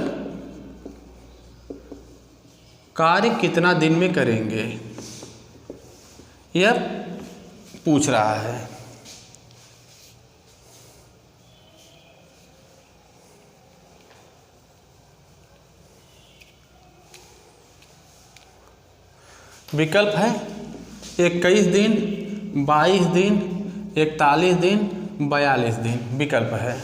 कार्य कितना दिन में करेंगे, यह पूछ रहा है। विकल्प है 21 दिन, 22 दिन, 41 दिन, 42 दिन, विकल्प है।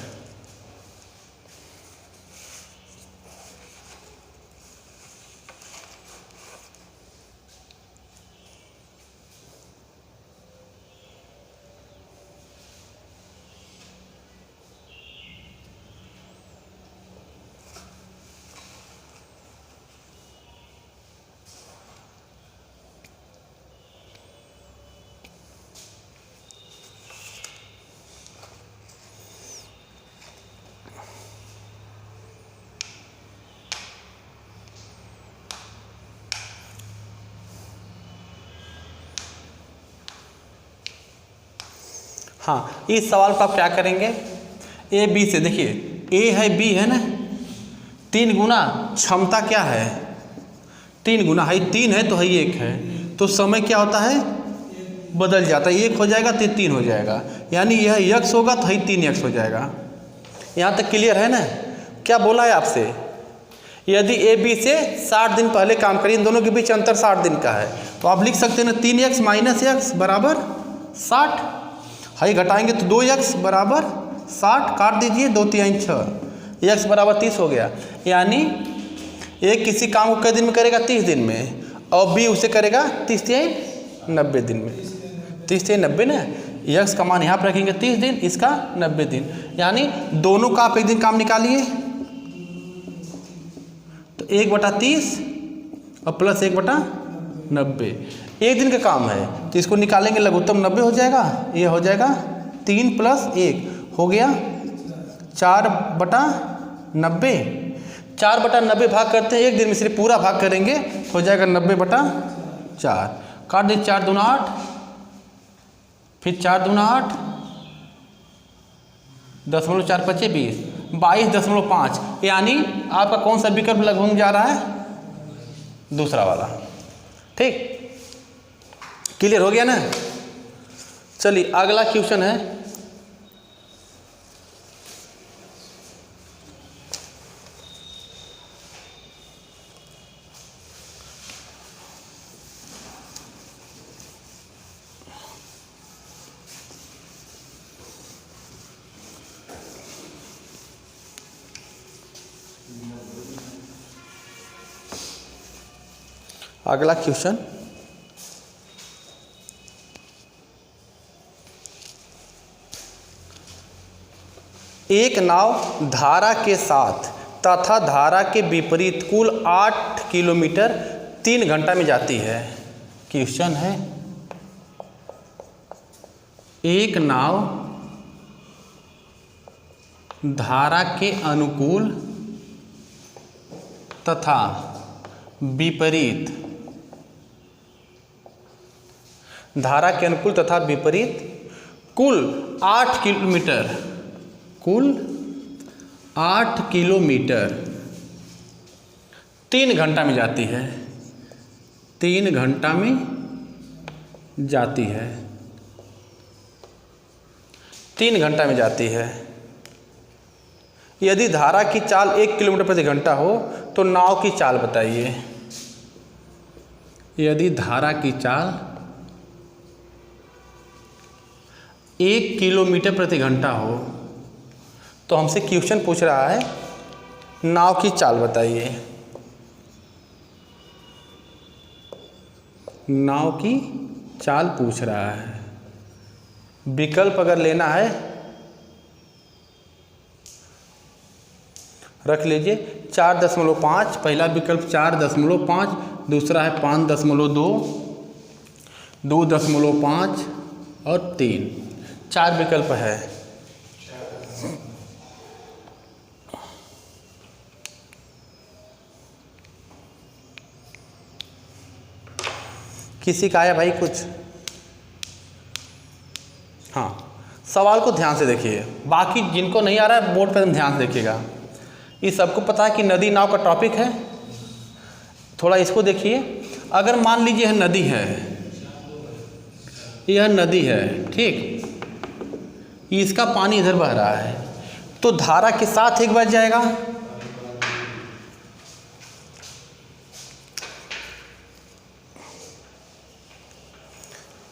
हाँ, इस सवाल को आप क्या करेंगे? ए बी से, देखिए ए है बी है ना, 3 गुना क्षमता क्या है? 3 गुना है, 3 है तो है 1 है, तो समय क्या होता है? बदल जाता है, 1 हो जाएगा तो 3 हो जाएगा, यानी यह x होगा तो है 3x हो जाएगा। यहाँ तक क्लियर है ना? क्या बोला है आपसे? यदि ए बी से 60 दिन पहले काम करिए, इन दोनों के बीच अंतर 60 दिन का है, तो आप लिख सकते हैं ना 3x माइनस x बराबर 60। है घटाएंगे तो 2x बराबर 60, काट दीजिए, 2 3 6, x बराबर 30 हो गया। यानी ए किसी काम को कितने दिन में करेगा? 30 दिन में, और बी उसे करेगा 30 3 90 दिन में। 30 3 90 ना, x का मान यहाँ पर रखेंगे 30 दिन, इसका 90 दिन, यानी दोनों का आप एक दिन काम निकालिए तो 1/30 और प्लस 1/90, एक दिन का काम है, तो इसको निकालेंगे लघुत्तम 90 हो जाएगा, ये हो जाएगा 3 + 1 हो गया 4/90। 4/90 भाग करते हैं, एक दिन में सिर्फ पूरा भाग करेंगे, हो जाएगा 90/4, काट दीजिए, 4 दूना 8, फिर 4 दूना 8, 0.4 × 20, 22.5, यानी आपका कौन सा विकल्प लगभग जा रहा है? दूसरा वाला। ठीक, क्लियर हो गया ना? चलिए अगला क्वेश्चन है, अगला क्वेश्चन, एक नाव धारा के साथ तथा धारा के विपरीत कुल 8 किलोमीटर 3 घंटा में जाती है। क्वेश्चन है, एक नाव धारा के अनुकूल तथा विपरीत, धारा के अनुकूल तथा विपरीत कुल 8 किलोमीटर, कुल 8 किलोमीटर 3 घंटा में जाती है, 3 घंटा में जाती है, 3 घंटा में जाती है। यदि धारा की चाल 1 किलोमीटर प्रति घंटा हो तो नाव की चाल बताइए। यदि धारा की चाल 1 किलोमीटर प्रति घंटा हो तो हमसे क्वेश्चन पूछ रहा है नाव की चाल बताइए। नाव की चाल पूछ रहा है। विकल्प अगर लेना है रख लीजिए 4.5, पहला विकल्प 4.5, दूसरा है 5.2, 2.5 और 3, 4 विकल्प है। किसी का आया भाई कुछ? हाँ, सवाल को ध्यान से देखिए, बाकी जिनको नहीं आ रहा है बोर्ड पर ध्यान से देखिएगा। ये सबको पता है कि नदी नाव का टॉपिक है, थोड़ा इसको देखिए। अगर मान लीजिए यह नदी है, यह नदी है, ठीक, इसका पानी इधर बह रहा है तो धारा के साथ एक बह जाएगा,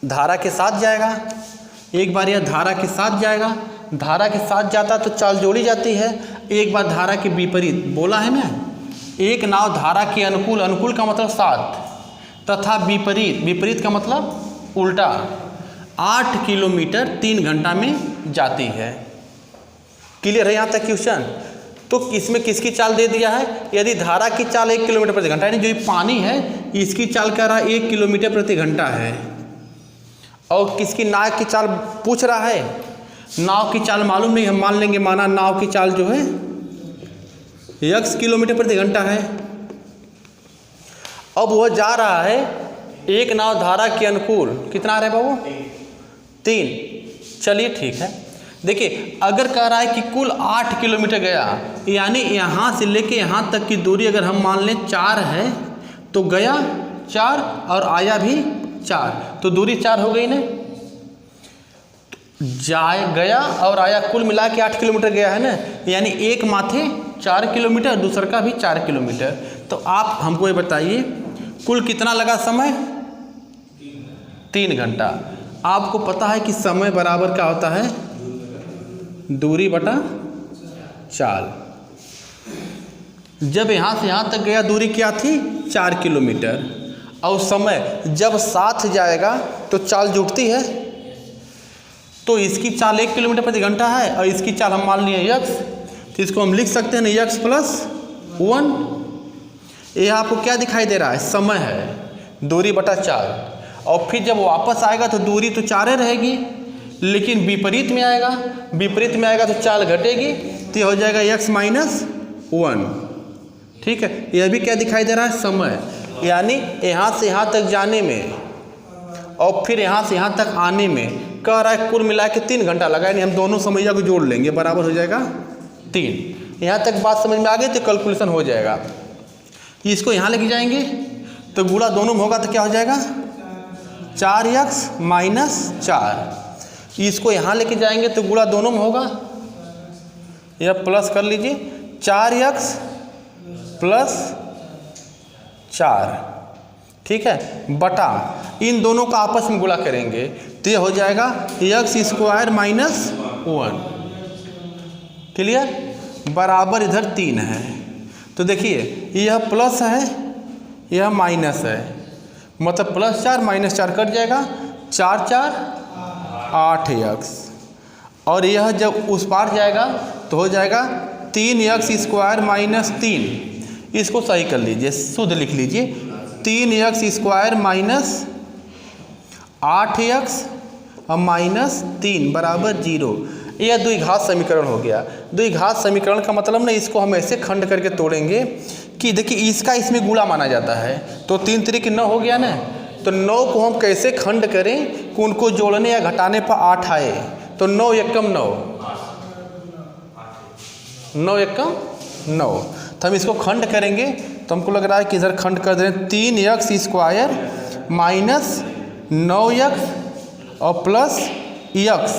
धारा के साथ जाएगा, एक बार यह धारा के साथ जाएगा, धारा के साथ जाता तो चाल जोड़ी जाती है, एक बार धारा के विपरीत, बोला है ना, एक नाव धारा के अनुकूल, अनुकूल का मतलब साथ, तथा विपरीत, विपरीत का मतलब उल्टा, 8 किलोमीटर 3 घंटा में जाती है। क्लियर है यहाँ तक क्वेश्चन? तो इसमें किसकी चाल दे दिया है? यदि धारा की चाल 1 किलोमीटर प्रति घंटा, यानी जो ये पानी है इसकी चाल कह रहा है 1 किलोमीटर प्रति घंटा है, और किसकी नाव की चाल पूछ रहा है, नाव की चाल मालूम नहीं, हम मान लेंगे, माना नाव की चाल जो है x किलोमीटर प्रति घंटा है। अब वह जा रहा है, एक नाव धारा के अनुकूल कितना आ रहा है बाबू? 3। चलिए ठीक है। देखिए अगर कह रहा है कि कुल 8 किलोमीटर गया, यानी यहाँ से लेके यहाँ तक की दूरी अगर हम मान लें 4 है तो गया 4 और आया भी 4, तो दूरी 4 हो गई ना, जाए गया और आया कुल मिला के 8 किलोमीटर गया है ना, यानी एक माथे 4 किलोमीटर, दूसर का भी 4 किलोमीटर। तो आप हमको ये बताइए कुल कितना लगा समय? 3 घंटा। आपको पता है कि समय बराबर क्या होता है? दूरी बटा चाल। जब यहाँ से यहाँ तक गया दूरी क्या थी? 4 किलोमीटर, और समय जब साथ जाएगा तो चाल जुटती है, तो इसकी चाल 1 किलोमीटर प्रति घंटा है और इसकी चाल हम मान लिए x, तो इसको हम लिख सकते हैं x + 1। ये आपको क्या दिखाई दे रहा है? समय है, दूरी बटा चाल, और फिर जब वापस आएगा तो दूरी तो 4 रहेगी, लेकिन विपरीत में आएगा, विपरीत में आएगा तो चाल घटेगी, तो ये हो जाएगा x - 1। ठीक है, यह भी क्या दिखाई दे रहा है? समय, यानी यहाँ से यहाँ तक जाने में और फिर यहाँ से यहाँ तक आने में कह रहा है कुल मिला के 3 घंटा लगा, यानी हम दोनों समस्या को जोड़ लेंगे, बराबर हो जाएगा 3। यहाँ तक बात समझ में आ गई तो कैलकुलेशन हो जाएगा। इसको यहाँ लेके जाएंगे तो गुणा दोनों में होगा तो क्या हो जाएगा? 4x - 4। इसको यहाँ लेके जाएंगे तो गुणा दोनों में होगा, या प्लस कर लीजिए 4x + 4, ठीक है, बटा इन दोनों का आपस में गुणा करेंगे तो ये हो जाएगा x² - 1। क्लियर? बराबर इधर 3 है, तो देखिए यह प्लस है, यह माइनस है, मतलब +4 -4 कट जाएगा, 4 4 8x, और यह जब उस पार जाएगा तो हो जाएगा 3x² - 3। इसको सही कर लीजिए, शुद्ध लिख लीजिए, 3x² - 8x -3 बराबर 0। यह द्विघात समीकरण हो गया। द्विघात समीकरण का मतलब ना, इसको हम ऐसे खंड करके तोड़ेंगे कि देखिए इसका इसमें गुणा माना जाता है, तो 3 3 9 हो गया ना। तो 9 को हम कैसे खंड करें कि उनको जोड़ने या घटाने पर 8 आए। तो 9 एकम 9, 9 एकम 9। तो हम इसको खंड करेंगे तो हमको लग रहा है कि इधर खंड कर दें, 3x² - 9x और प्लस x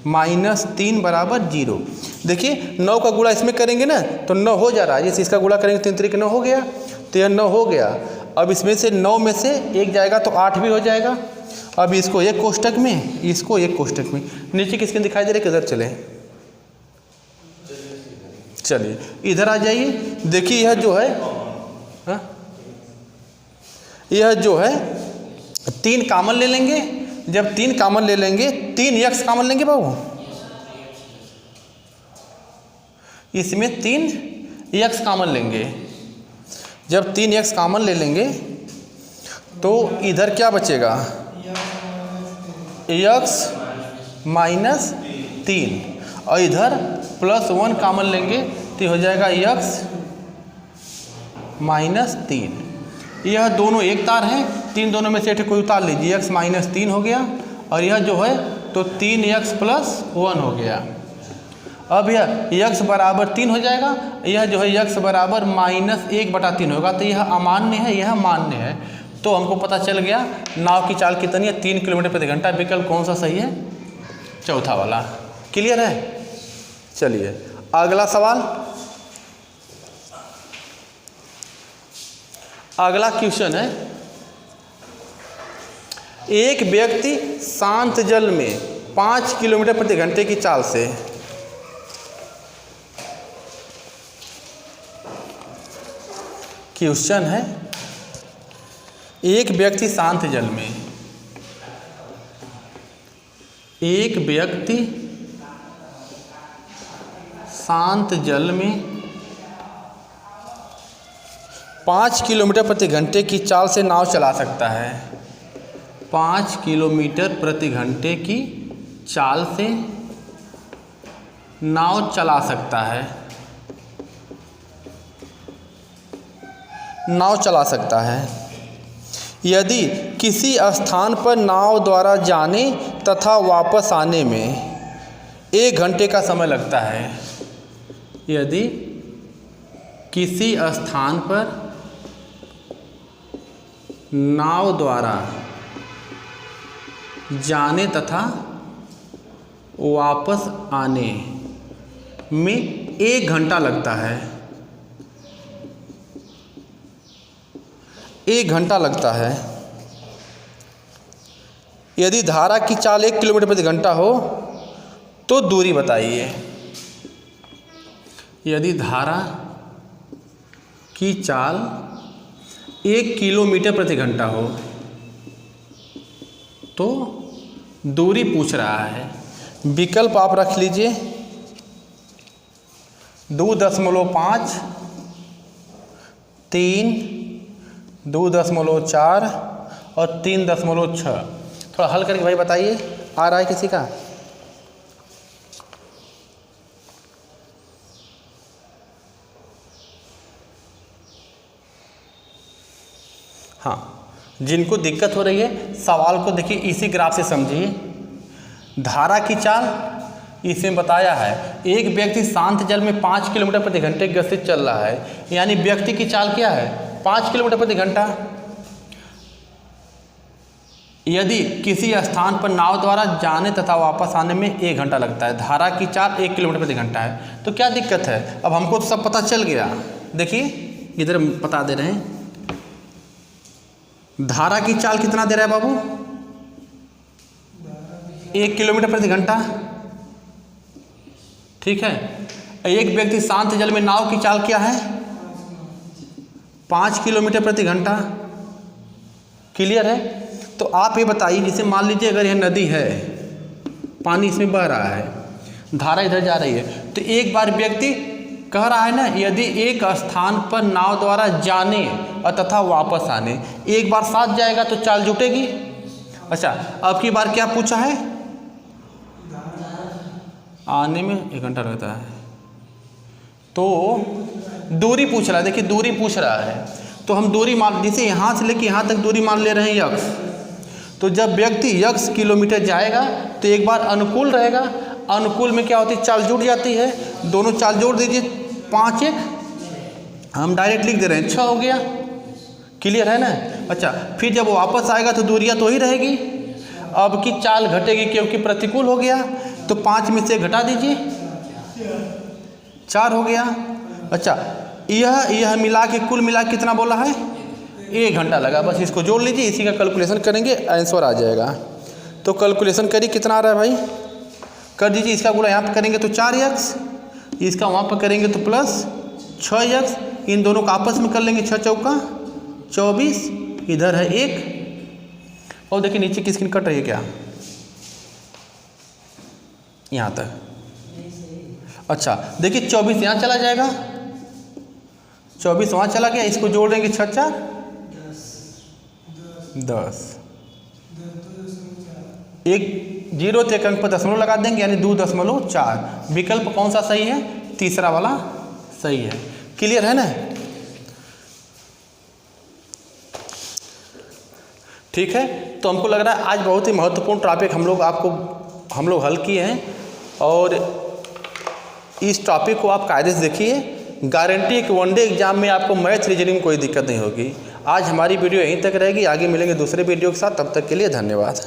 -3 बराबर 0। देखिए 9 का गुणा इसमें करेंगे ना तो 9 हो जा रहा है, जैसे इसका गुणा करेंगे 3 3 9 हो गया, तो यह 9 हो गया। अब इसमें से 9 में से 1 जाएगा तो 8 भी हो जाएगा। अब इसको एक कोष्टक में, इसको एक कोष्टक में, नीचे किसके दिखाई दे रहे, किधर चले, चलिए इधर आ जाइए। देखिए यह जो है, हाँ, यह जो है 3 कॉमन ले लेंगे। जब 3 कॉमन ले लेंगे, 3x कॉमन लेंगे बाबू, इसमें 3x कॉमन लेंगे। जब 3x कॉमन ले लेंगे तो इधर क्या बचेगा, x -3, और इधर +1 कॉमन लेंगे तो हो जाएगा x -3। यह दोनों एक तार हैं, 3 दोनों में से एक कोई उतार लीजिए, x -3 हो गया, और यह जो है तो 3x + 1 हो गया। अब यह x बराबर 3 हो जाएगा, यह जो है x बराबर -1/3 होगा। तो यह अमान्य है, यह मान्य है। तो हमको पता चल गया नाव की चाल कितनी है, 3 किलोमीटर प्रति घंटा। विकल्प कौन सा सही है, चौथा वाला। क्लियर है। चलिए अगला सवाल, अगला क्वेश्चन है, एक व्यक्ति शांत जल में 5 किलोमीटर प्रति घंटे की चाल से क्वेश्चन है, एक व्यक्ति शांत जल में, एक व्यक्ति शांत जल में 5 किलोमीटर प्रति घंटे की चाल से नाव चला सकता है। 5 किलोमीटर प्रति घंटे की चाल से नाव चला सकता है, नाव चला सकता है यदि किसी स्थान पर नाव द्वारा जाने तथा वापस आने में 1 घंटे का समय लगता है। यदि किसी स्थान पर नाव द्वारा जाने तथा वापस आने में 1 घंटा लगता है, 1 घंटा लगता है। यदि धारा की चाल 1 किलोमीटर प्रति घंटा हो तो दूरी बताइए। यदि धारा की चाल 1 किलोमीटर प्रति घंटा हो तो दूरी पूछ रहा है। विकल्प आप रख लीजिए, 2.5, 3, 2.4 और 3.6। थोड़ा हल करके भाई बताइए, आ रहा है किसी का? हाँ, जिनको दिक्कत हो रही है सवाल को देखिए इसी ग्राफ से समझिए। धारा की चाल इसमें बताया है, एक व्यक्ति शांत जल में 5 किलोमीटर प्रति घंटे की गति से चल रहा है, यानी व्यक्ति की चाल क्या है, 5 किलोमीटर प्रति घंटा। यदि किसी स्थान पर नाव द्वारा जाने तथा वापस आने में 1 घंटा लगता है, धारा की चाल 1 किलोमीटर प्रति घंटा है, तो क्या दिक्कत है? अब हमको तो सब पता चल गया। देखिए इधर बता दे रहे हैं, धारा की चाल कितना दे रहा है बाबू? 1 किलोमीटर प्रति घंटा। ठीक है, एक व्यक्ति शांत जल में नाव की चाल क्या है? 5 किलोमीटर प्रति घंटा। क्लियर है? तो आप ये बताइए, जैसे मान लीजिए अगर यह नदी है, पानी इसमें बह रहा है, धारा इधर जा रही है, तो एक बार व्यक्ति कह रहा है ना, यदि एक स्थान पर नाव द्वारा जाने और तथा वापस आने, एक बार साथ जाएगा तो चाल जुटेगी। अच्छा, अब की बार क्या पूछा है? आने में 1 घंटा लगता है, तो दूरी पूछ रहा है। देखिए दूरी पूछ रहा है, तो हम दूरी मान, जैसे यहाँ से लेके यहाँ तक दूरी मान ले रहे हैं यक्स, तो जब व्यक्ति यक्स किलोमीटर जाएगा तो एक बार अनुकूल रहेगा, अनुकूल में क्या होती है, चाल जुड़ जाती है। दोनों चाल जोड़ दीजिए, 5 1 हम डायरेक्ट लिख दे रहे हैं, 6 हो गया। क्लियर है ना? अच्छा, फिर जब वो वापस आएगा तो दूरियाँ तो ही रहेगी, अब की चाल घटेगी क्योंकि प्रतिकूल हो गया, तो 5 में से घटा दीजिए, 4 हो गया। अच्छा, यह मिला के कुल मिला कितना बोला है? 1 घंटा लगा। बस इसको जोड़ लीजिए, इसी का कैलकुलेशन करेंगे, आंसर आ जाएगा। तो कैलकुलेशन करिए, कितना आ रहा है भाई? कर दीजिए। इसका गुणा यहाँ पर करेंगे तो 4x, इसका वहाँ पर करेंगे तो प्लस 6x, इन दोनों का आपस में कर लेंगे, 6 चौका 24, इधर है 1, और देखिए नीचे की स्क्रीन कट रही है क्या? यहाँ तक। अच्छा, देखिए 24 यहाँ चला जाएगा, 24 वहाँ चला गया, इसको जोड़ देंगे 6 4 10, एक 0 से एक अंक पर दशमलव लगा देंगे, यानी 2.4। विकल्प कौन सा सही है? तीसरा वाला सही है। क्लियर है ना? ठीक है, तो हमको लग रहा है आज बहुत ही महत्वपूर्ण टॉपिक हम लोग हल किए हैं, और इस टॉपिक को आप कायदे से देखिए, गारंटी है कि वनडे एग्जाम में आपको मैथ रीजनिंग में कोई दिक्कत नहीं होगी। आज हमारी वीडियो यहीं तक रहेगी, आगे मिलेंगे दूसरे वीडियो के साथ, तब तक के लिए धन्यवाद।